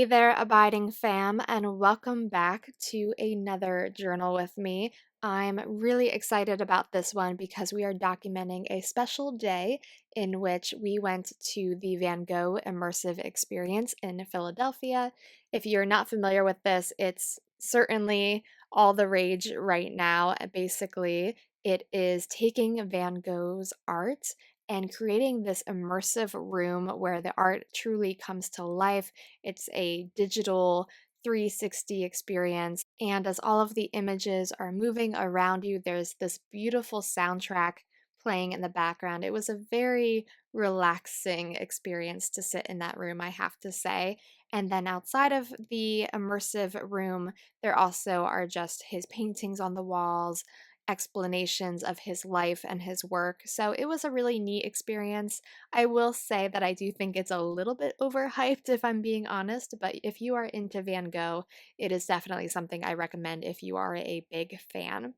Hey there, abiding fam, and welcome back to another journal with me. I'm really excited about this one because we are documenting a special day in which we went to the Van Gogh Immersive Experience in Philadelphia. If you're not familiar with this, it's certainly all the rage right now. Basically, it is taking Van Gogh's art and creating this immersive room where the art truly comes to life. It's a digital 360 experience. And as all of the images are moving around you, there's this beautiful soundtrack playing in the background. It was a very relaxing experience to sit in that room, I have to say. And then outside of the immersive room, there also are just his paintings on the walls, explanations of his life and his work. So it was a really neat experience. I will say that I do think it's a little bit overhyped, if I'm being honest, but if you are into Van Gogh, it is definitely something I recommend if you are a big fan.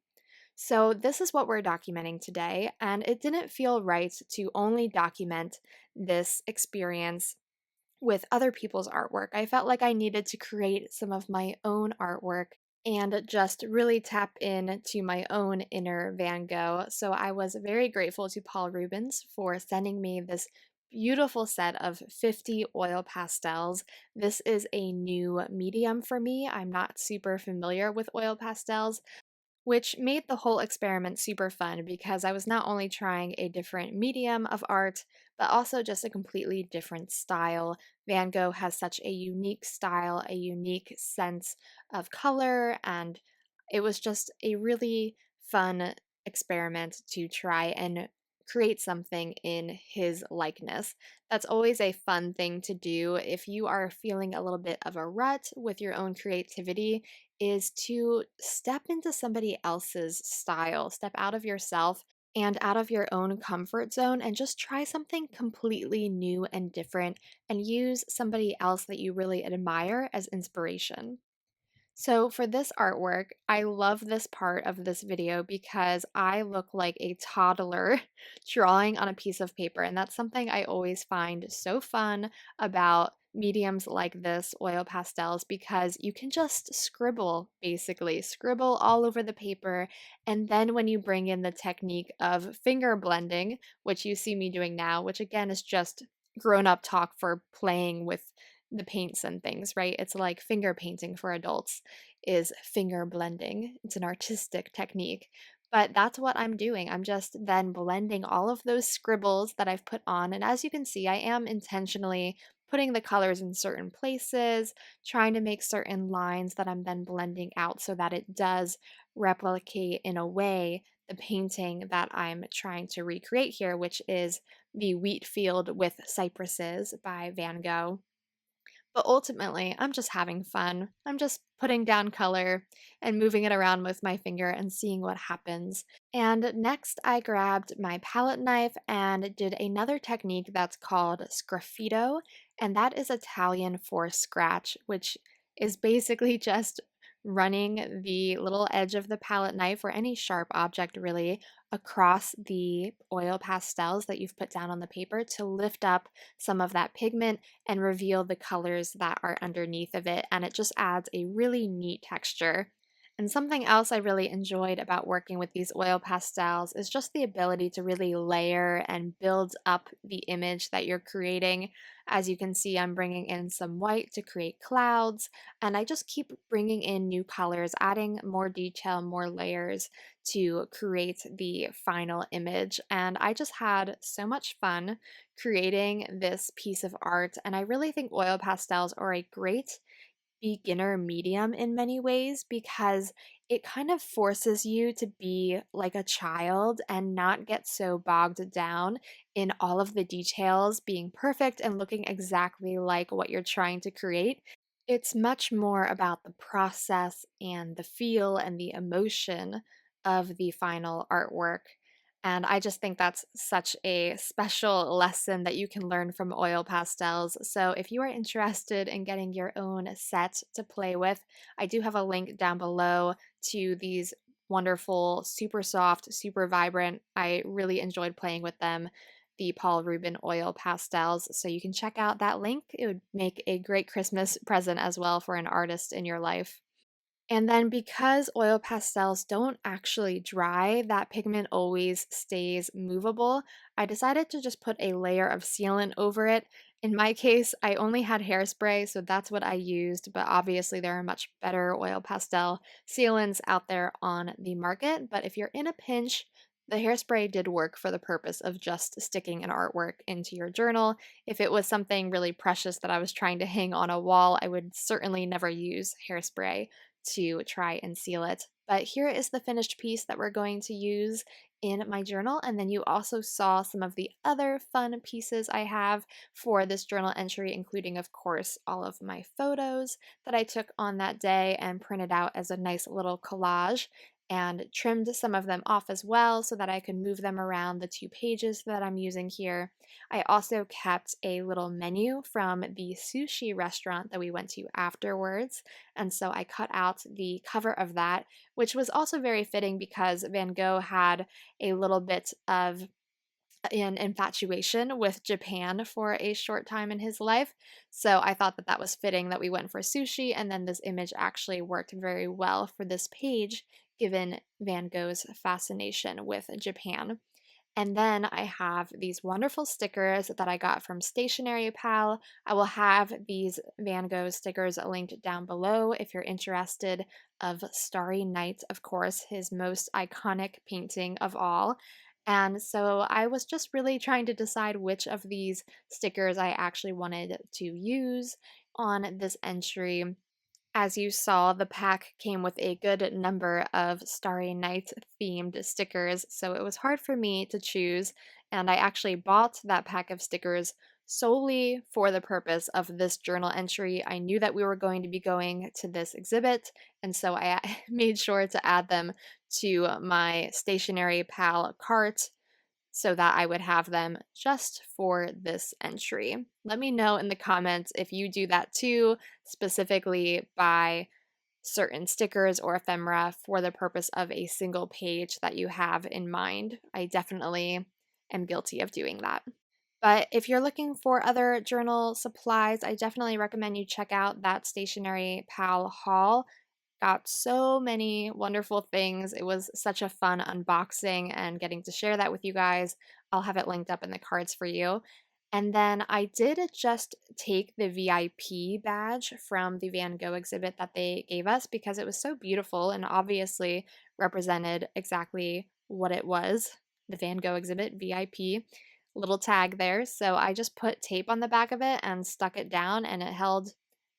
So, this is what we're documenting today, and it didn't feel right to only document this experience with other people's artwork. I felt like I needed to create some of my own artwork and just really tap in to my own inner Van Gogh. So I was very grateful to Paul Rubens for sending me this beautiful set of 50 oil pastels. This is a new medium for me. I'm not super familiar with oil pastels, which made the whole experiment super fun because I was not only trying a different medium of art, but also just a completely different style. Van Gogh has such a unique style, a unique sense of color, and it was just a really fun experiment to try and create something in his likeness. That's always a fun thing to do if you are feeling a little bit of a rut with your own creativity, is to step into somebody else's style, step out of yourself and out of your own comfort zone and just try something completely new and different and use somebody else that you really admire as inspiration. So for this artwork, I love this part of this video because I look like a toddler drawing on a piece of paper. And that's something I always find so fun about mediums like this, oil pastels, because you can just scribble, basically, scribble all over the paper. And then when you bring in the technique of finger blending, which you see me doing now, which again is just grown up talk for playing with the paints and things, right? It's like finger painting for adults is finger blending. It's an artistic technique. But that's what I'm doing. I'm just then blending all of those scribbles that I've put on. And as you can see, I am intentionally putting the colors in certain places, trying to make certain lines that I'm then blending out so that it does replicate in a way the painting that I'm trying to recreate here, which is the wheat field with cypresses by Van Gogh. But ultimately, I'm just having fun. I'm just putting down color and moving it around with my finger and seeing what happens. And next, I grabbed my palette knife and did another technique that's called sgraffito, and that is Italian for scratch, which is basically just running the little edge of the palette knife or any sharp object really across the oil pastels that you've put down on the paper to lift up some of that pigment and reveal the colors that are underneath of it. And it just adds a really neat texture. And something else I really enjoyed about working with these oil pastels is just the ability to really layer and build up the image that you're creating. As you can see, I'm bringing in some white to create clouds, and I just keep bringing in new colors, adding more detail, more layers to create the final image. And I just had so much fun creating this piece of art. And I really think oil pastels are a great beginner medium in many ways because it kind of forces you to be like a child and not get so bogged down in all of the details being perfect and looking exactly like what you're trying to create. It's much more about the process and the feel and the emotion of the final artwork. And I just think that's such a special lesson that you can learn from oil pastels. So if you are interested in getting your own set to play with, I do have a link down below to these wonderful, super soft, super vibrant. I really enjoyed playing with them. the Paul Rubens oil pastels. So you can check out that link. It would make a great Christmas present as well for an artist in your life. And then because oil pastels don't actually dry, that pigment always stays movable, I decided to just put a layer of sealant over it. In my case, I only had hairspray, so that's what I used, but obviously there are much better oil pastel sealants out there on the market. But if you're in a pinch, the hairspray did work for the purpose of just sticking an artwork into your journal. If it was something really precious that I was trying to hang on a wall, I would certainly never use hairspray to try and seal it. But here is the finished piece that we're going to use in my journal. And then you also saw some of the other fun pieces I have for this journal entry, including, of course, all of my photos that I took on that day and printed out as a nice little collage, and trimmed some of them off as well so that I could move them around the 2 pages that I'm using here. I also kept a little menu from the sushi restaurant that we went to afterwards, and so I cut out the cover of that, which was also very fitting because Van Gogh had a little bit of an infatuation with Japan for a short time in his life. So I thought that that was fitting that we went for sushi, and then this image actually worked very well for this page, given Van Gogh's fascination with Japan. And then I have these wonderful stickers that I got from Stationery Pal. I will have these Van Gogh stickers linked down below if you're interested, of Starry Night, of course, his most iconic painting of all. And so I was just really trying to decide which of these stickers I actually wanted to use on this entry. As you saw, the pack came with a good number of Starry Night themed stickers, so it was hard for me to choose, and I actually bought that pack of stickers solely for the purpose of this journal entry. I knew that we were going to be going to this exhibit, and so I made sure to add them to my Stationery Pal cart so that I would have them just for this entry. Let me know in the comments if you do that too, specifically buy certain stickers or ephemera for the purpose of a single page that you have in mind. I definitely am guilty of doing that. But if you're looking for other journal supplies, I definitely recommend you check out that Stationery Pal haul. Got so many wonderful things. It was such a fun unboxing and getting to share that with you guys. I'll have it linked up in the cards for you. And then I did just take the VIP badge from the Van Gogh exhibit that they gave us because it was so beautiful and obviously represented exactly what it was, the Van Gogh exhibit VIP. Little tag there. So I just put tape on the back of it and stuck it down, and it held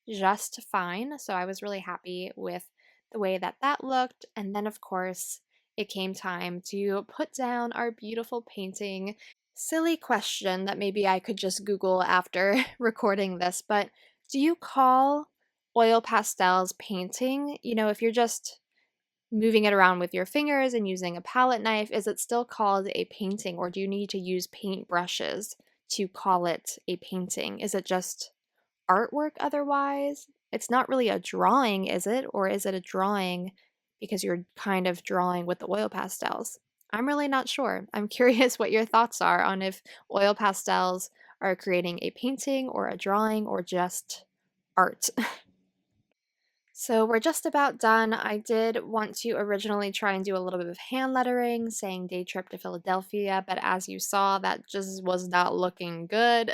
just fine. So I was really happy with the way that that looked. And then, of course, it came time to put down our beautiful painting. Silly question that maybe I could just Google after recording this, but do you call oil pastels painting? You know, if you're just moving it around with your fingers and using a palette knife, is it still called a painting, or do you need to use paint brushes to call it a painting? Is it just artwork otherwise? It's not really a drawing, is it? Or is it a drawing because you're kind of drawing with the oil pastels? I'm really not sure. I'm curious what your thoughts are on if oil pastels are creating a painting or a drawing or just art. So we're just about done. I did want to originally try and do a little bit of hand lettering saying day trip to Philadelphia, but as you saw, that just was not looking good.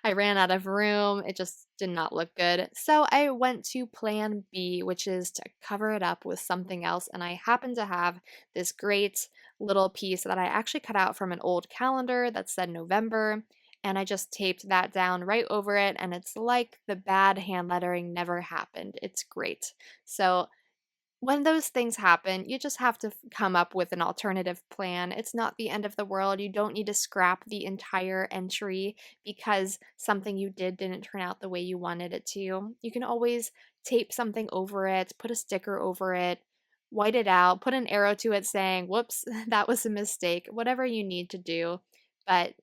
I ran out of room. It just did not look good. So I went to plan B, which is to cover it up with something else. And I happen to have this great little piece that I actually cut out from an old calendar that said November, and I just taped that down right over it, and it's like the bad hand lettering never happened. It's great. So when those things happen, you just have to come up with an alternative plan. It's not the end of the world. You don't need to scrap the entire entry because something you did didn't turn out the way you wanted it to. You can always tape something over it, put a sticker over it, white it out, put an arrow to it saying, whoops, that was a mistake, whatever you need to do. But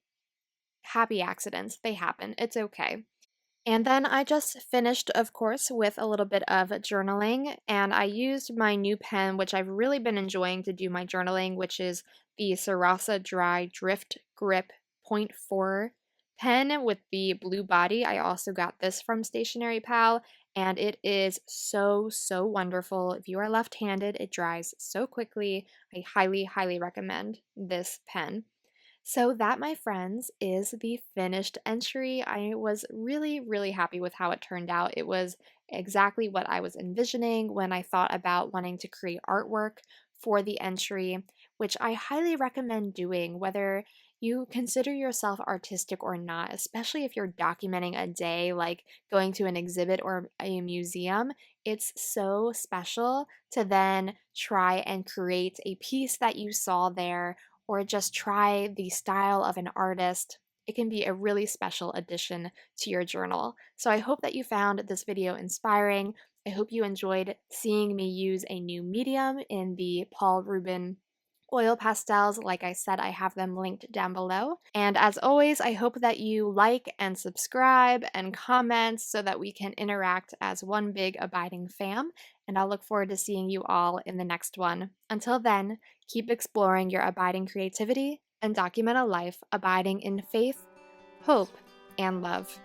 happy accidents, they happen. It's okay. And then I just finished, of course, with a little bit of journaling, and I used my new pen, which I've really been enjoying to do my journaling, which is the Sarasa Dry Drift Grip 0.4 pen with the blue body. I also got this from Stationery Pal, and it is so, so wonderful. If you are left-handed, it dries so quickly. I highly, highly recommend this pen. So that, my friends, is the finished entry. I was really, really happy with how it turned out. It was exactly what I was envisioning when I thought about wanting to create artwork for the entry, which I highly recommend doing, whether you consider yourself artistic or not, especially if you're documenting a day like going to an exhibit or a museum. It's so special to then try and create a piece that you saw there or just try the style of an artist. It can be a really special addition to your journal. So I hope that you found this video inspiring. I hope you enjoyed seeing me use a new medium in the Paul Rubens oil pastels. Like I said, I have them linked down below. And as always, I hope that you like and subscribe and comment so that we can interact as one big abiding fam. And I'll look forward to seeing you all in the next one. Until then, keep exploring your abiding creativity and document a life abiding in faith, hope, and love.